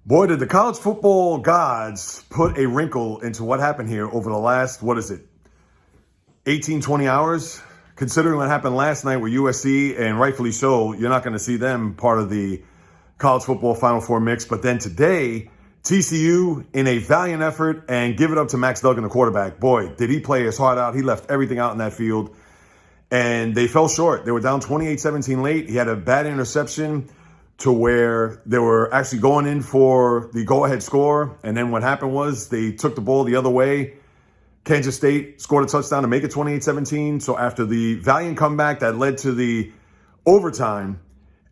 Boy, did the college football gods put a wrinkle into what happened here over the last, 18, 20 hours? Considering what happened last night with USC, and rightfully so, you're not going to see them part of the college football Final Four mix. But then today, TCU in a valiant effort and give it up to Max Duggan, the quarterback. Boy, did he play his heart out. He left everything out in that field. And they fell short. They were down 28-17 late. He had a bad interception to where they were actually going in for the go-ahead score. And then what happened was they took the ball the other way. Kansas State scored a touchdown to make it 28-17. So after the valiant comeback that led to the overtime,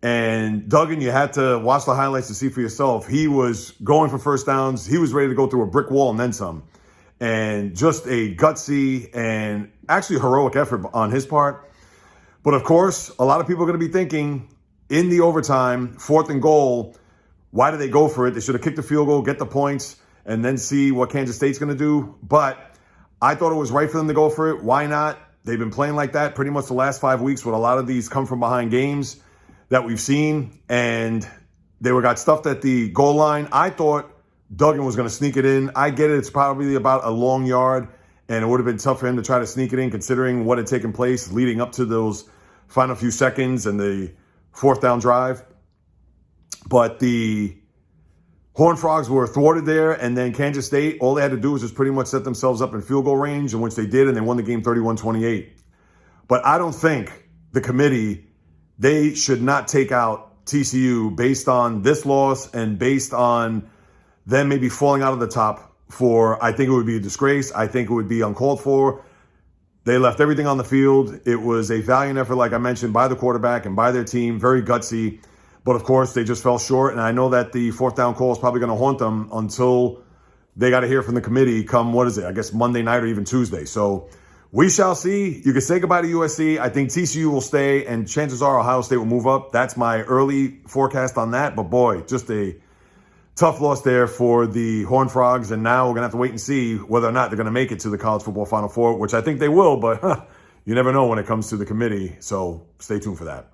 and Duggan, you had to watch the highlights to see for yourself. He was going for first downs. He was ready to go through a brick wall and then some. And just a gutsy and actually heroic effort on his part. But of course, a lot of people are going to be thinking, in the overtime, 4th and goal, why did they go for it? They should have kicked the field goal, get the points, and then see what Kansas State's going to do. But I thought it was right for them to go for it. Why not? They've been playing like that pretty much the last 5 weeks with a lot of these come from behind games that we've seen. And they got stuffed at the goal line. I thought Duggan was going to sneak it in. I get it. It's probably about a long yard, and it would have been tough for him to try to sneak it in considering what had taken place leading up to those final few seconds and the 4th down drive. But the Horned Frogs were thwarted there, and then Kansas State, all they had to do was just pretty much set themselves up in field goal range, in which they did, and they won the game 31-28. But I don't think the committee, they should not take out TCU based on this loss and based on them maybe falling out of the top four. I think it would be a disgrace. I think it would be uncalled for. They left everything on the field. It was a valiant effort, like I mentioned, by the quarterback and by their team. Very gutsy. But, of course, they just fell short. And I know that the 4th down call is probably going to haunt them until they got to hear from the committee come, I guess Monday night or even Tuesday. So we shall see. You can say goodbye to USC. I think TCU will stay, and chances are Ohio State will move up. That's my early forecast on that. But, boy, just a tough loss there for the Horned Frogs, and now we're going to have to wait and see whether or not they're going to make it to the college football Final Four, which I think they will, but you never know when it comes to the committee, so stay tuned for that.